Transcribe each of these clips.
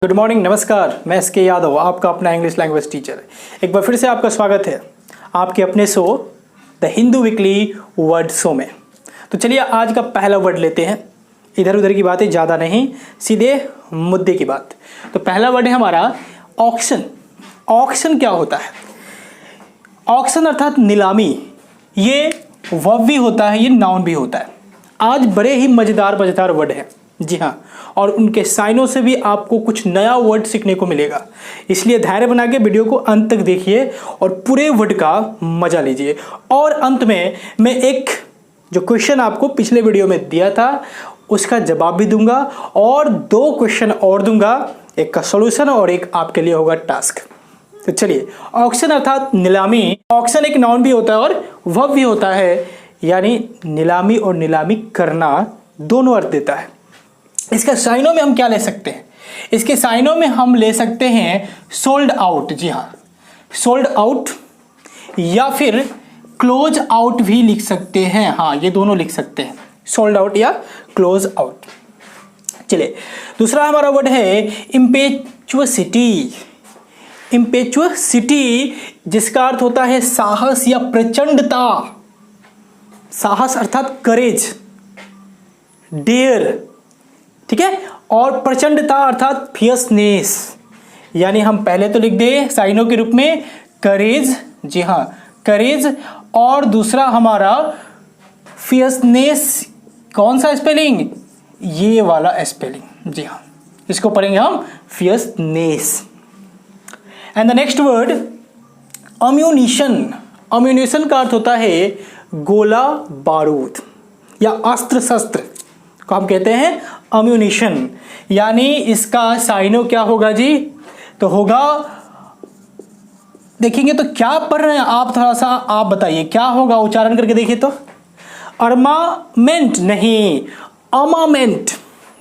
Good morning, नमस्कार। मैं SK. Yadav, आपका अपना इंग्लिश लैंग्वेज टीचर। एक बार फिर से आपका स्वागत है आपके अपने show the Hindu weekly word show में। तो चलिए आज का पहला वर्ड लेते हैं। इधर उधर की बातें ज़्यादा नहीं, सीधे मुद्दे की बात। तो पहला वर्ड है हमारा ऑक्शन। ऑक्शन क्या होता है? ऑक्शन अर्थात नीलामी। ये वर्ब भी होता है, ये नाउन भी होता है। आज बड़े ही मज़ेदार वर्ड है, जी हाँ, और उनके साइनों से भी आपको कुछ नया वर्ड सीखने को मिलेगा। इसलिए धैर्य बना के वीडियो को अंत तक देखिए और पूरे वर्ड का मजा लीजिए। और अंत में मैं एक जो क्वेश्चन आपको पिछले वीडियो में दिया था उसका जवाब भी दूंगा और 2 क्वेश्चन और दूंगा, एक का सॉल्यूशन और एक आपके लिए होगा टास्क। तो चलिए, ऑक्शन अर्थात नीलामी। ऑक्शन एक नाउन भी होता है और वर्ब भी होता है, यानी नीलामी और नीलामी करना दोनों अर्थ देता है। इसके साइनों में हम क्या ले सकते हैं? इसके साइनों में हम ले सकते हैं सोल्ड आउट, जी हाँ, सोल्ड आउट, या फिर क्लोज आउट भी लिख सकते हैं। हाँ, ये दोनों लिख सकते हैं, सोल्ड आउट या क्लोज आउट। चलिए, दूसरा हमारा वर्ड है इम्पेचुअसिटी। इम्पेचुअसिटी जिसका अर्थ होता है साहस या प्रचंडता। साहस अर्थात करेज, डेयर, ठीक है, और प्रचंडता अर्थात फियर्सनेस। यानी हम पहले तो लिख दे साइनों के रूप में करेज, जी हाँ, करेज, और दूसरा हमारा फियर्सनेस। कौन सा स्पेलिंग? ये वाला स्पेलिंग, जी हाँ, इसको पढ़ेंगे हम fierceness. And the next word ammunition. Ammunition का अर्थ होता है गोला बारूद या अस्त्र शस्त्र को हम कहते हैं अम्यूनिशन। यानी इसका साइनो क्या होगा जी? तो होगा, देखेंगे तो क्या पढ़ रहे हैं आप, थोड़ा सा आप बताइए क्या होगा, उच्चारण करके देखिए तो। अर्मामेंट नहीं, अमामेंट,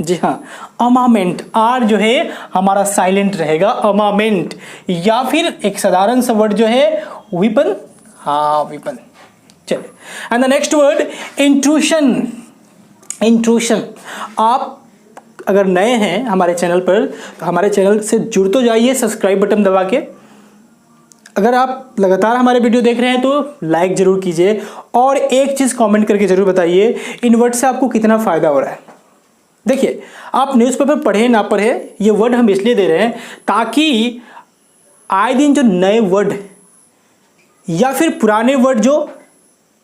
जी हाँ, अमामेंट। आर जो है हमारा साइलेंट रहेगा, अमामेंट। या फिर एक साधारण सा वर्ड जो है विपन, हाँ विपन। चलिए, and the next word intrusion. Intrusion, आप अगर नए हैं हमारे चैनल पर तो हमारे चैनल से जुड़ तो जाइए सब्सक्राइब बटन दबा के। अगर आप लगातार हमारे वीडियो देख रहे हैं तो लाइक जरूर कीजिए और एक चीज़ कमेंट करके जरूर बताइए इन वर्ड से आपको कितना फ़ायदा हो रहा है। देखिए, आप न्यूज़पेपर पढ़े ना पढ़े, ये वर्ड हम इसलिए दे रहे हैं ताकि आए दिन जो नए वर्ड या फिर पुराने वर्ड जो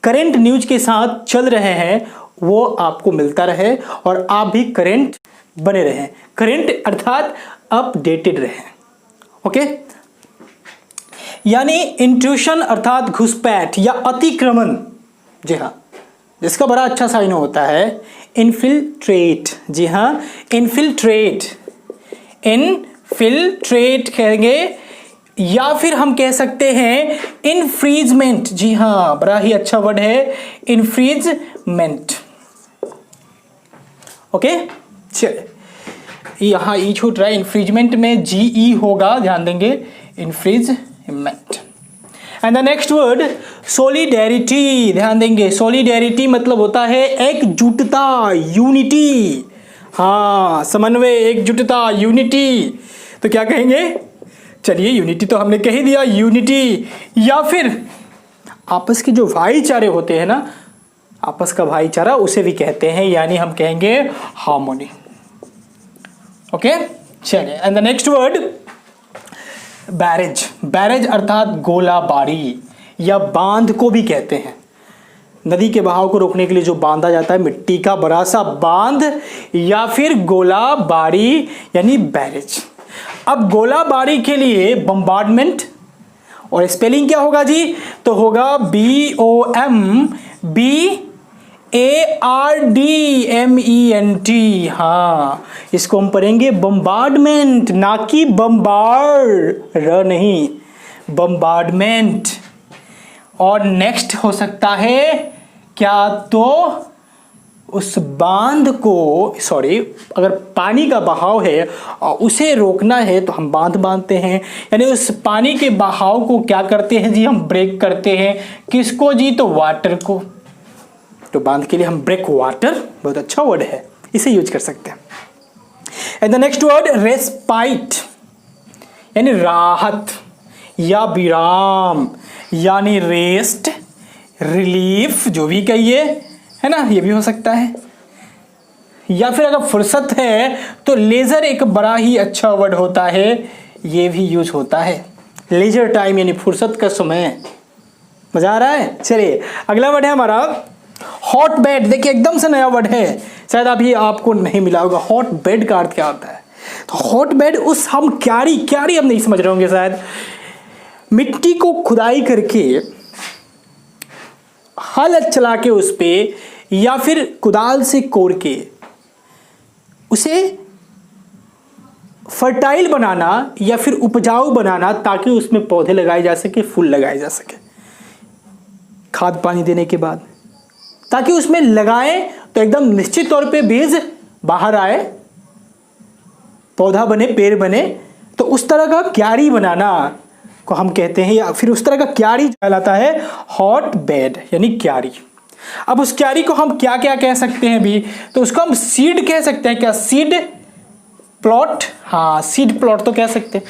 करेंट न्यूज के साथ चल रहे हैं वो आपको मिलता रहे और आप भी करेंट बने रहें। करेंट अर्थात अपडेटेड रहें, ओके। यानी इंट्रूशन अर्थात घुसपैठ या अतिक्रमण, जी हाँ, जिसका बड़ा अच्छा साइन होता है इनफिल्ट्रेट, जी हाँ, इनफिल्ट्रेट। इनफिल्ट्रेट कहेंगे या फिर हम कह सकते हैं इनफ्रीजमेंट, जी हाँ, बड़ा ही अच्छा वर्ड है इनफ्रीजमेंट, ओके। चलिए, यहाँ ई छूट रहा है, इन्फ्रिजमेंट में जीई होगा, ध्यान देंगे, infringement. And the next word solidarity, ध्यान देंगे, सोलिडेरिटी मतलब होता है एकजुटता, यूनिटी। हाँ, समन्वय, एकजुटता, यूनिटी। तो क्या कहेंगे? चलिए, यूनिटी तो हमने कह ही दिया, यूनिटी। या फिर आपस के जो भाईचारे होते हैं ना, आपस का भाईचारा उसे भी कहते हैं, यानी हम कहेंगे हार्मोनी, ओके। चलिए, and the next word barrage. Barrage अर्थात गोलाबारी या बांध को भी कहते हैं। नदी के बहाव को रोकने के लिए जो बांधा जाता है, मिट्टी का बड़ा सा बांध या फिर गोलाबारी यानी बैरेज। अब गोलाबारी के लिए बम्बार्डमेंट, और स्पेलिंग क्या होगा जी? तो होगा BOMBARDMENT। हाँ, इसको हम पढ़ेंगे बम्बार्डमेंट, ना कि बम्बार्ड, नहीं, बम्बार्डमेंट। और नेक्स्ट हो सकता है क्या? तो उस बांध को, सॉरी, अगर पानी का बहाव है और उसे रोकना है तो हम बांध बांधते हैं, यानी उस पानी के बहाव को क्या करते हैं जी? हम ब्रेक करते हैं। किसको जी? तो वाटर को। तो बांध के लिए हम ब्रेक वाटर, बहुत अच्छा वर्ड है, इसे यूज कर सकते हैं। And the next word respite, यानी राहत या विराम, यानी रेस्ट, रिलीफ, जो भी कहिए, है ना, ये भी हो सकता है। या फिर अगर फुर्सत है तो लेजर एक बड़ा ही अच्छा वर्ड होता है, ये भी यूज होता है। लेजर टाइम यानी फुर्सत का समय। मजा आ रहा है? चलिए अगला वर्ड है हमारा हॉट बेड। देखिए एकदम से नया वर्ड है, शायद अभी आपको नहीं मिला होगा। हॉट बेड का अर्थ क्या होता है? तो हॉट बेड उस हम क्यारी अब नहीं समझ रहे होंगे शायद, मिट्टी को खुदाई करके हल चला के उस पे या फिर कुदाल से कोड़ के उसे फर्टाइल बनाना या फिर उपजाऊ बनाना, ताकि उसमें पौधे लगाए जा सके, फूल लगाए जा सके, खाद पानी देने के बाद, ताकि उसमें लगाएं तो एकदम निश्चित तौर पे बीज बाहर आए, पौधा बने, पेड़ बने। तो उस तरह का क्यारी बनाना को हम कहते हैं, या फिर उस तरह का क्यारी कहलाता है हॉट बेड यानी क्यारी। अब उस क्यारी को हम क्या क्या कह सकते हैं भी? तो उसको हम सीड कह सकते हैं। क्या? सीड प्लॉट, हाँ सीड प्लॉट तो कह सकते हैं,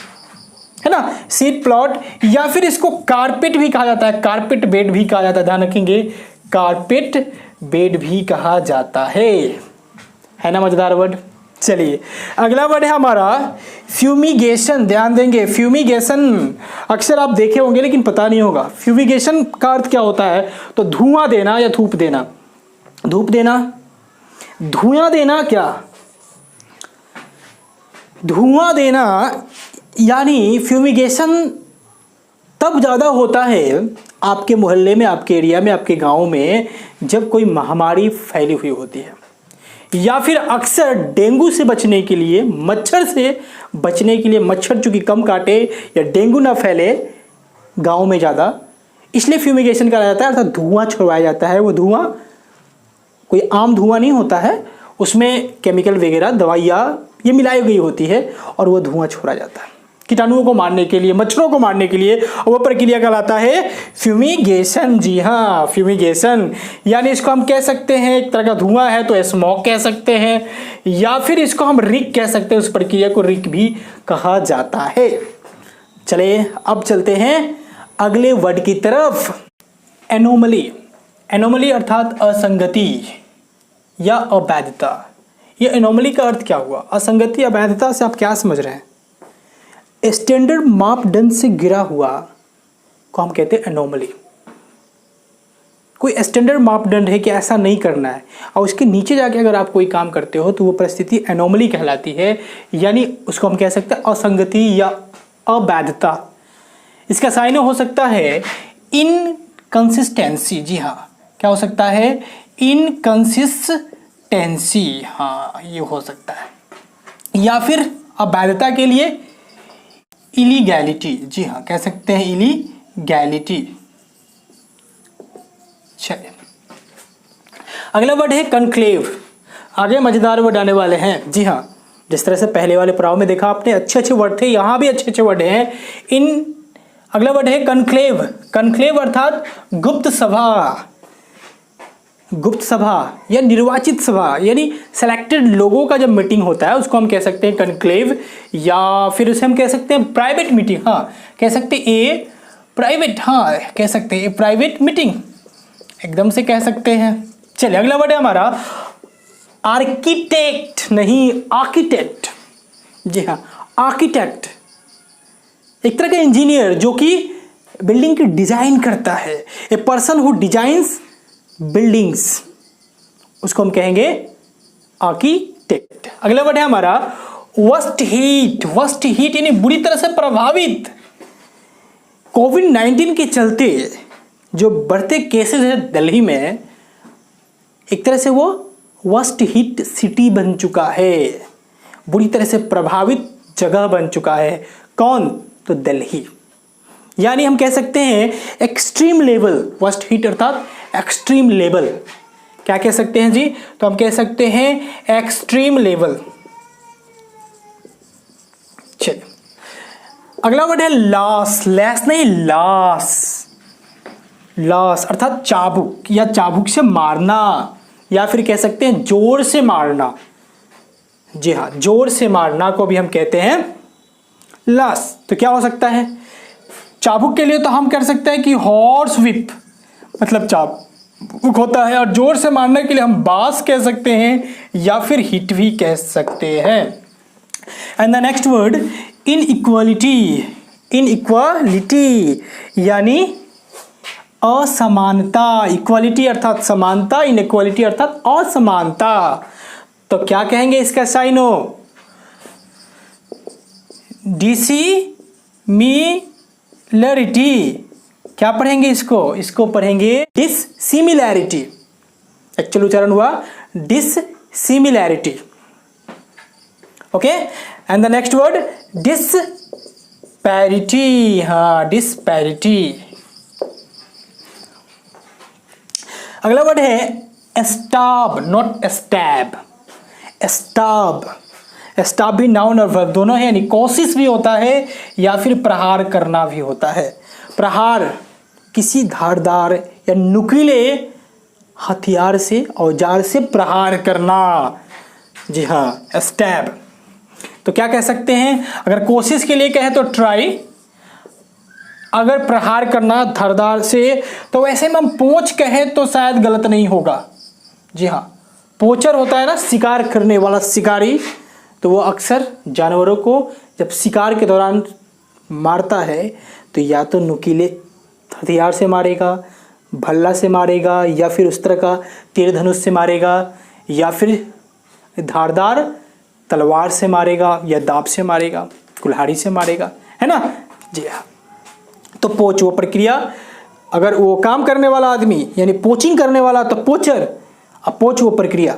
है ना, सीड प्लॉट। या फिर इसको कारपेट भी कहा जाता है, कारपेट बेड भी कहा जाता है, ध्यान रखेंगे, कारपेट बेड भी कहा जाता है ना, मजेदार वर्ड। चलिए अगला वर्ड है हमारा फ्यूमिगेशन। ध्यान देंगे, फ्यूमिगेशन अक्सर आप देखे होंगे लेकिन पता नहीं होगा। फ्यूमिगेशन का अर्थ क्या होता है? तो धुआं देना या धूप देना। धूप देना, धुआं देना, क्या धुआं देना, यानी फ्यूमिगेशन तब ज़्यादा होता है आपके मोहल्ले में, आपके एरिया में, आपके गांव में, जब कोई महामारी फैली हुई होती है, या फिर अक्सर डेंगू से बचने के लिए, मच्छर से बचने के लिए, मच्छर चूंकि कम काटे या डेंगू ना फैले गांव में ज़्यादा, इसलिए फ्यूमिगेशन करा जाता है, अर्थात धुआं छुड़वाया जाता है। वो धुआं कोई आम धुआं नहीं होता है, उसमें केमिकल वगैरह, दवाइयाँ ये मिलाई गई होती है और वो धुआं छोड़ा जाता है कीटाणुओं को मारने के लिए, मच्छरों को मारने के लिए। और वो प्रक्रिया कहलाता है फ्यूमिगेशन। जी हाँ, फ्यूमिगेशन, यानी इसको हम कह सकते हैं एक तरह का धुआं है तो स्मोक कह सकते हैं, या फिर इसको हम रिक कह सकते हैं, उस प्रक्रिया को रिक भी कहा जाता है। चलिए अब चलते हैं अगले वर्ड की तरफ, एनोमली। एनोमली अर्थात असंगति या अवैधता। ये एनोमली का अर्थ क्या हुआ? असंगति, अवैधता से आप क्या समझ रहे हैं? स्टैंडर्ड मापदंड से गिरा हुआ को हम कहते हैं एनोमली। कोई स्टैंडर्ड मापदंड है कि ऐसा नहीं करना है, और उसके नीचे जाके अगर आप कोई काम करते हो तो वो परिस्थिति एनोमली कहलाती है, यानी उसको हम कह सकते हैं असंगति या अवैधता। इसका साइन हो सकता है इनकंसिस्टेंसी। जी हाँ, क्या हो सकता है? इनकंसिस्टेंसी, हाँ ये हो सकता है। या फिर अवैधता के लिए इलीगैलिटी। जी हाँ, कह सकते हैं इलीगैलिटी। चलिए अगला वर्ड है कनक्लेव। आगे मजेदार वर्ड आने वाले हैं। जी हाँ, जिस तरह से पहले वाले पड़ाव में देखा आपने अच्छे अच्छे वर्ड थे, यहाँ भी अच्छे अच्छे वर्ड हैं। अगला वर्ड है कनक्लेव। कनक्लेव अर्थात गुप्त सभा, गुप्त सभा या निर्वाचित सभा, यानी सेलेक्टेड लोगों का जब मीटिंग होता है उसको हम कह सकते हैं कनक्लेव, या फिर उसे हम कह सकते हैं प्राइवेट मीटिंग। हाँ कह सकते हैं ए प्राइवेट, हाँ कह सकते हैं प्राइवेट मीटिंग, एकदम से कह सकते हैं। चलिए अगला वर्ड है हमारा आर्किटेक्ट, नहीं आर्किटेक्ट। जी हाँ, आर्किटेक्ट एक तरह का इंजीनियर जो कि बिल्डिंग की डिजाइन करता है। A person who designs buildings, उसको हम कहेंगे आर्किटेक्ट। अगला वर्ड है हमारा वर्स्ट हीट। वर्स्ट हीट यानी बुरी तरह से प्रभावित। कोविड-19 के चलते जो बढ़ते केसेस है दिल्ली में, एक तरह से वो वर्स्ट हीट सिटी बन चुका है, बुरी तरह से प्रभावित जगह बन चुका है। कौन? तो दिल्ली। यानी हम कह सकते हैं एक्सट्रीम लेवल, वर्स्ट हीट अर्थात एक्सट्रीम लेवल। क्या कह सकते हैं जी? तो हम कह सकते हैं एक्सट्रीम लेवल। चलिए अगला वर्ड है लॉस। लैस नहीं, लॉस। लॉस अर्थात चाबुक या चाबुक से मारना, या फिर कह सकते हैं जोर से मारना। जी हाँ, जोर से मारना को भी हम कहते हैं लाश। तो क्या हो सकता है, चाबुक के लिए तो हम कर सकते हैं कि हॉर्स व्हिप, मतलब चाबुक होता है, और जोर से मारने के लिए हम बास कह सकते हैं या फिर हिट भी कह सकते हैं। And the next word inequality. Inequality यानी असमानता। इक्वालिटी अर्थात समानता, इनइक्वालिटी अर्थात असमानता। तो क्या कहेंगे इसका साइनो, डिसिमिलरिटी। क्या पढ़ेंगे इसको पढ़ेंगे डिससिमिलैरिटी। एक्चुअल उच्चारण हुआ dissimilarity. Okay, and the next word disparity. हाँ, डिस्पैरिटी। अगला वर्ड है एस्टाब, नॉट एस्टैब। एस्टाब, एस्टाब भी नाउन और वर्ब दोनों है, यानी कोशिश भी होता है या फिर प्रहार करना भी होता है। प्रहार किसी धारदार या नुकीले हथियार से, औजार से प्रहार करना। जी हाँ, एस्टैब। तो क्या कह सकते हैं, अगर कोशिश के लिए कहे तो ट्राई, अगर प्रहार करना धारदार से तो वैसे में हम पोंछ कहे तो शायद गलत नहीं होगा। जी हाँ, पोचर होता है ना शिकार करने वाला शिकारी, तो वो अक्सर जानवरों को जब शिकार के दौरान मारता है तो या तो नुकीले हथियार से मारेगा, भल्ला से मारेगा, या फिर उस तरह का तीर धनुष से मारेगा, या फिर धारदार तलवार से मारेगा, या दाब से मारेगा, कुल्हाड़ी से मारेगा, है ना। जी हाँ, तो पोच वो प्रक्रिया, अगर वो काम करने वाला आदमी यानी पोचिंग करने वाला तो पोचर, अब पोच वो प्रक्रिया।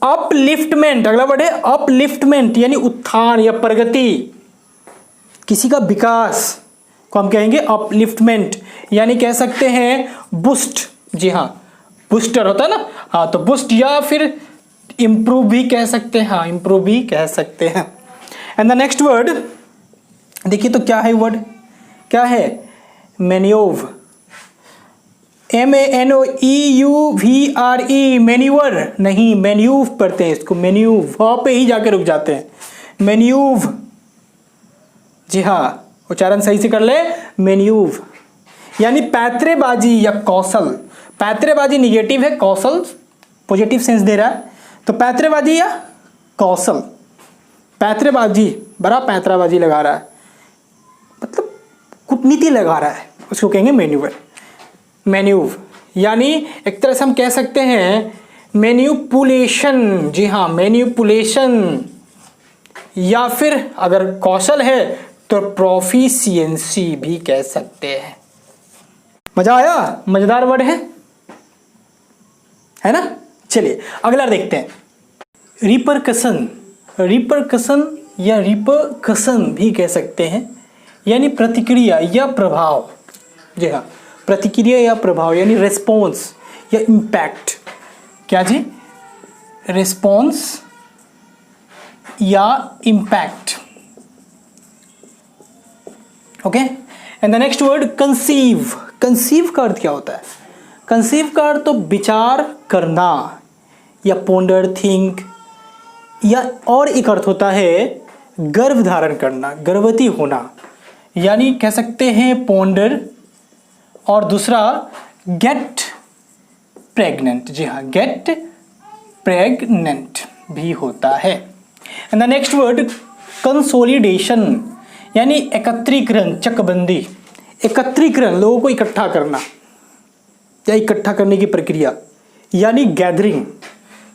अपलिफ्टमेंट, अगला वर्ड है अपलिफ्टमेंट, यानी उत्थान या प्रगति, किसी का विकास को हम कहेंगे अपलिफ्टमेंट, यानी कह सकते हैं बूस्ट। जी हाँ, बूस्टर होता है ना, हाँ, तो बूस्ट या फिर इंप्रूव भी कह सकते हैं। हाँ, इंप्रूव भी कह सकते हैं। एंड द नेक्स्ट वर्ड देखिए, तो क्या है वर्ड, क्या है, मैन्यूव। MENOEUVRE, मैन्यूवर नहीं, मैन्यूव पढ़ते हैं इसको, मैन्यूव, वहां पे ही जाके रुक जाते हैं, मैन्यूव। जी हाँ, उच्चारण सही से कर ले, मैन्यूव, यानी पैतरेबाजी या कौशल। पैतरेबाजी निगेटिव है, कौशल पॉजिटिव सेंस दे रहा है, तो पैतरेबाजी या कौशल। पैतरेबाजी बड़ा पैतराबाजी लगा रहा है, मतलब कूटनीति लगा रहा है, उसको कहेंगे मैन्यूवर, मैन्यूव। यानी एक तरह से हम कह सकते हैं मैन्यूपुलेशन। जी हाँ, मैन्यूपुलेशन, या फिर अगर कौशल है तो प्रोफिशिएंसी भी कह सकते हैं। मजा आया, मजेदार वर्ड है ना। चलिए अगला देखते हैं, रिपरकशन। रिपरकशन या रिपरकशन भी कह सकते हैं, यानी प्रतिक्रिया या प्रभाव। जी हाँ, प्रतिक्रिया या प्रभाव, यानी रिस्पॉन्स या इम्पैक्ट। क्या जी, रिस्पॉन्स या impact. Okay, and the next word conceive. Conceive का अर्थ क्या होता है, कंसीव का अर्थ तो विचार करना या पोंडर, थिंक, या और एक अर्थ होता है गर्भ धारण करना, गर्भवती होना, यानी कह सकते हैं पोंडर, और दूसरा गेट प्रेग्नेंट। जी हाँ, गेट प्रेग्नेंट भी होता है। And the next word consolidation, यानी एकत्रीकरण, चकबंदी। एकत्रीकरण, लोगों को इकट्ठा करना या इकट्ठा करने की प्रक्रिया, यानी गैदरिंग।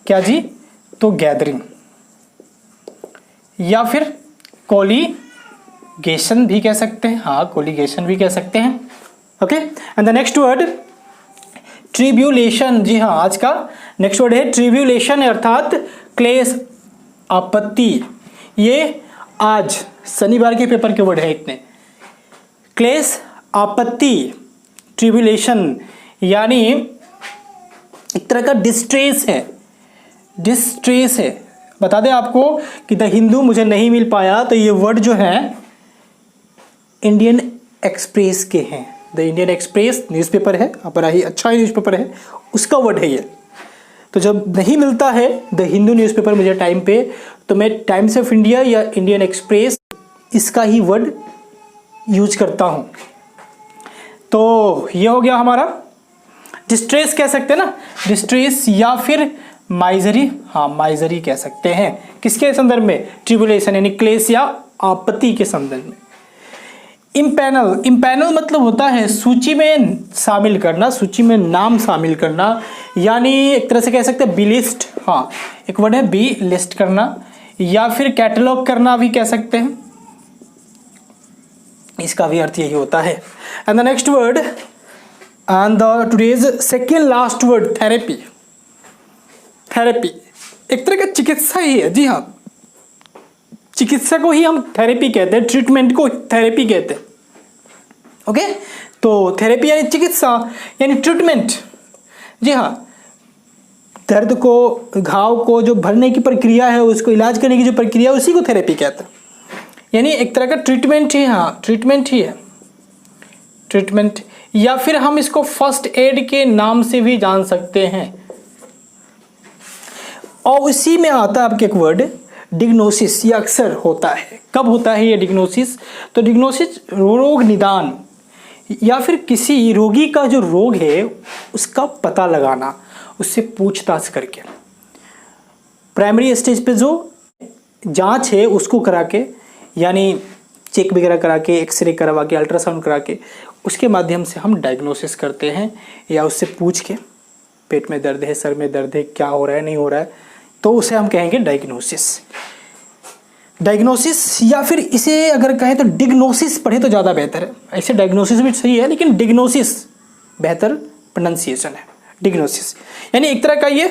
क्या जी, तो गैदरिंग, या फिर कोलिगेशन भी कह सकते हैं। हाँ, कोलिगेशन भी कह सकते हैं। Okay, and the next word tribulation. जी हाँ, आज का नेक्स्ट वर्ड है ट्रिब्यूलेशन, अर्थात क्लेश, आपत्ति। ये आज शनिवार के पेपर के वर्ड है इतने। क्लेश, आपत्ति, ट्रिब्यूलेशन, यानी एक तरह का डिस्ट्रेस है, डिस्ट्रेस है। बता दें आपको कि द हिंदू मुझे नहीं मिल पाया, तो ये वर्ड जो है इंडियन एक्सप्रेस के हैं। द इंडियन एक्सप्रेस न्यूज़पेपर है, बड़ा ही अच्छा न्यूज़पेपर है, उसका वर्ड है ये। तो जब नहीं मिलता है द हिंदू न्यूज़पेपर मुझे टाइम पे, तो मैं टाइम्स ऑफ इंडिया या इंडियन एक्सप्रेस इसका ही वर्ड यूज करता हूँ। तो ये हो गया हमारा डिस्ट्रेस कह सकते हैं ना, डिस्ट्रेस या फिर माइजरी, हाँ माइजरी कह सकते हैं। किसके संदर्भ में? ट्रिबुलेशन यानी क्लेश या आपत्ति के संदर्भ में। इम्पैनल, इम्पैनल मतलब होता है सूची में शामिल करना, सूची में नाम शामिल करना, यानी एक तरह से कह सकते हैं बी लिस्ट, हाँ एक वर्ड है बी लिस्ट करना, या फिर कैटलॉग करना भी कह सकते हैं, इसका भी अर्थ यही होता है। And the next word and the today's second last word, therapy. Therapy एक तरह का चिकित्सा ही है, जी हाँ, चिकित्सा को ही हम थेरेपी कहते हैं, ट्रीटमेंट को थेरेपी कहते हैं। ओके, तो थेरेपी यानी चिकित्सा यानी ट्रीटमेंट, जी हाँ, दर्द को, घाव को जो भरने की प्रक्रिया है, उसको इलाज करने की जो प्रक्रिया है, उसी को थेरेपी कहते हैं। यानी एक तरह का ट्रीटमेंट ही, हाँ ट्रीटमेंट ही है, ट्रीटमेंट, या फिर हम इसको फर्स्ट एड के नाम से भी जान सकते हैं। और उसी में आता है आपके एक वर्ड डिग्नोसिस, ये अक्सर होता है। कब होता है ये डिग्नोसिस? तो डिग्नोसिस रोग निदान या फिर किसी रोगी का जो रोग है उसका पता लगाना, उससे पूछताछ करके। प्राइमरी स्टेज पे जो जांच है उसको करा के, यानी चेक वगैरह करा के, एक्सरे करवा के, अल्ट्रासाउंड करा के, उसके माध्यम से हम डायग्नोसिस करते हैं, या उससे पूछ के पेट में दर्द है, सर में दर्द है, क्या हो रहा है नहीं हो रहा है, तो उसे हम कहेंगे डायग्नोसिस। डायग्नोसिस या फिर इसे अगर कहें तो डिग्नोसिस पढ़े तो ज़्यादा बेहतर है। ऐसे डायग्नोसिस भी सही है लेकिन डिग्नोसिस बेहतर प्रोनाउंसिएशन है। डिग्नोसिस यानी एक तरह का ये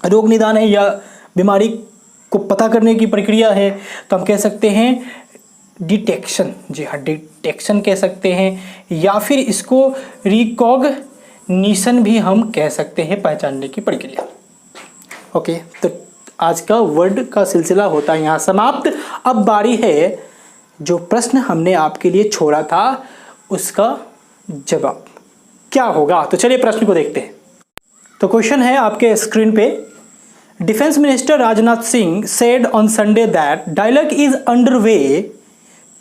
रोग निदान है या बीमारी को पता करने की प्रक्रिया है, तो हम कह सकते हैं डिटेक्शन, जी हाँ डिटेक्शन कह सकते हैं, या फिर इसको रिकॉग्निशन भी हम कह सकते हैं, पहचानने की प्रक्रिया। ओके, तो आज का वर्ड का सिलसिला होता है यहाँ समाप्त। अब बारी है जो प्रश्न हमने आपके लिए छोड़ा था उसका जवाब क्या होगा। तो चलिए प्रश्न को देखते हैं। तो क्वेश्चन है आपके स्क्रीन पे, defence minister Rajnath Singh said on Sunday that dialogue is underway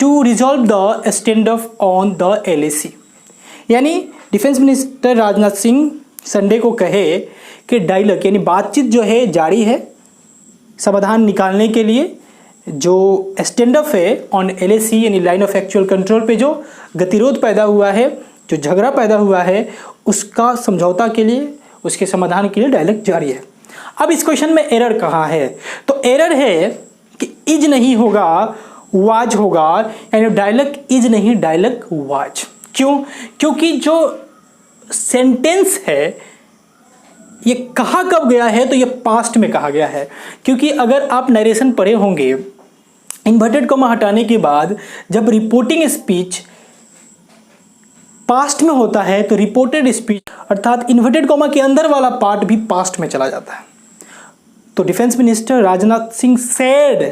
to resolve the standoff on the LAC। यानी defence minister Rajnath Singh Sunday को कहे कि डायलॉग यानी बातचीत जो है जारी है समाधान निकालने के लिए। जो स्टैंड ऑफ है ऑन LAC यानी लाइन ऑफ एक्चुअल कंट्रोल पे जो गतिरोध पैदा हुआ है, जो झगड़ा पैदा हुआ है, उसका समझौता के लिए, उसके समाधान के लिए डायलॉग जारी है। अब इस क्वेश्चन में एरर कहाँ है? तो एरर है कि इज नहीं होगा, वाज होगा, यानी डायलॉग इज नहीं डायलॉग वाज। क्यों? क्योंकि जो सेंटेंस है ये कहा कब गया है? तो ये पास्ट में कहा गया है। क्योंकि अगर आप नरेशन पढ़े होंगे, इन्वर्टेड कॉमा हटाने के बाद जब रिपोर्टिंग स्पीच पास्ट में होता है तो रिपोर्टेड स्पीच अर्थात इन्वर्टेड कॉमा के अंदर वाला पार्ट भी पास्ट में चला जाता है। तो defence minister Rajnath Singh said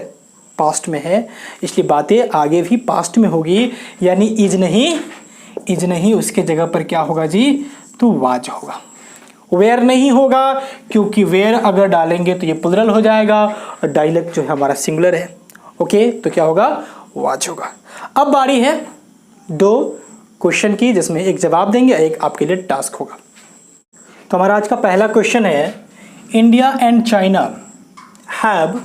past में है, इसलिए बातें आगे भी पास्ट में होगी, यानी इज नहीं उसके जगह पर क्या होगा जी? तो वाज होगा। वेयर नहीं होगा क्योंकि वेयर अगर डालेंगे तो ये प्लुरल हो जाएगा और डायलॉग जो है हमारा सिंगुलर है। ओके, तो क्या होगा? वाज होगा। अब बारी है दो क्वेश्चन की जिसमें एक जवाब देंगे, एक आपके लिए टास्क होगा। तो हमारा आज का पहला क्वेश्चन है, India and China have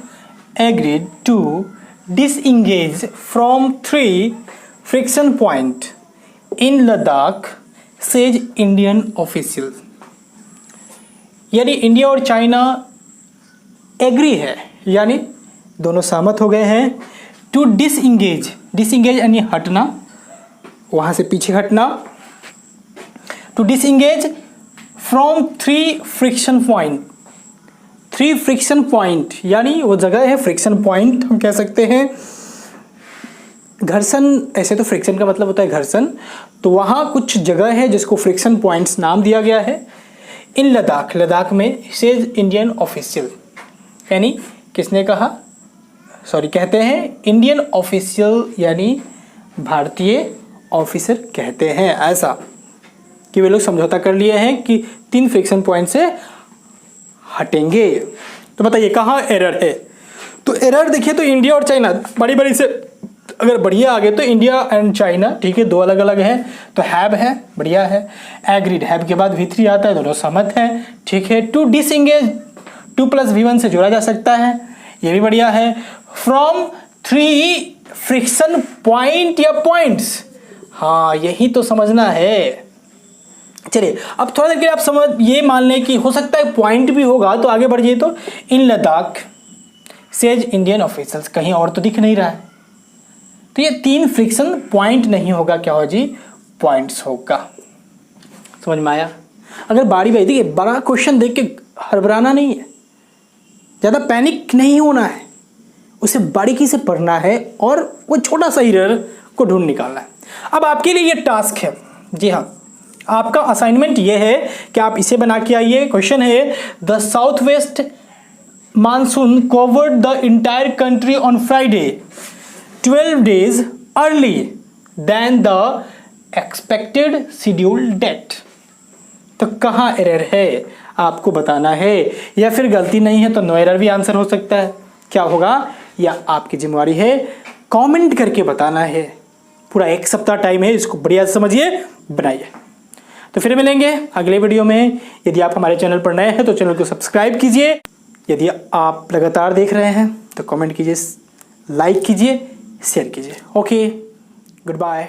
agreed to disengage from 3 friction point in Ladakh says Indian official. यानी इंडिया और चाइना एग्री है, यानी दोनों सहमत हो गए हैं टू डिसएंगेज, डिसएंगेज यानी हटना, वहां से पीछे हटना, to disengage from 3 friction point. 3 friction point यानी वो जगह है फ्रिक्शन पॉइंट, हम कह सकते हैं घर्षण। ऐसे तो फ्रिक्शन का मतलब होता है घर्षण, तो वहाँ कुछ जगह है जिसको फ्रिक्शन पॉइंट्स नाम दिया गया है। इन लद्दाख, लद्दाख में सेज इंडियन ऑफिशियल, यानी किसने कहा? सॉरी, कहते हैं इंडियन ऑफिशियल यानी भारतीय ऑफिसर कहते हैं ऐसा, कि वे लोग समझौता कर लिए हैं कि 3 फ्रिक्शन पॉइंट से हटेंगे। तो बताइए कहाँ एरर है? तो एरर देखिए, तो इंडिया और चाइना बड़ी बड़ी से अगर बढ़िया आ गए तो इंडिया एंड चाइना, ठीक है, दो अलग अलग हैं। तो हैव है, बढ़िया है। एग्रीड, हैव के बाद V3 आता है, दोनों सहमत हैं, ठीक है। टू डिसएंगेज 2 + V1 से जोड़ा जा सकता है, ये भी बढ़िया है। फ्रॉम 3 फ्रिक्शन पॉइंट या पॉइंट्स, हाँ यही तो समझना है। चलिए अब थोड़ा देर के लिए आप समझ ये मान लें कि हो सकता है पॉइंट भी होगा, तो आगे बढ़ जाइए। तो इन लद्दाख सेज इंडियन ऑफिसर्स, कहीं और तो दिख नहीं रहा है, तो ये 3 फ्रिक्शन पॉइंट नहीं होगा, क्या हो जी, पॉइंट्स होगा। समझ में आया? अगर बारी बारी, देखिए बड़ा क्वेश्चन देख के हड़बड़ाना नहीं है, ज़्यादा पैनिक नहीं होना है, उसे बारीकी से पढ़ना है और वो छोटा सा एरर को ढूंढ निकालना है। अब आपके लिए ये टास्क है, जी हाँ, आपका असाइनमेंट ये है कि आप इसे बना के आइए। क्वेश्चन है, the south west monsoon covered the entire country on Friday 12 days early than the expected scheduled date। तो कहाँ एरर है आपको बताना है, या फिर गलती नहीं है तो नो एरर भी आंसर हो सकता है। क्या होगा या आपकी जिम्मेवारी है कमेंट करके बताना है। पूरा 1 सप्ताह टाइम है, इसको बढ़िया से समझिए, बनाइए। तो फिर मिलेंगे अगले वीडियो में। यदि आप हमारे चैनल पर नए हैं तो चैनल को सब्सक्राइब कीजिए। यदि आप लगातार देख रहे हैं तो कमेंट कीजिए, लाइक कीजिए, शेयर कीजिए। Okay, good bye.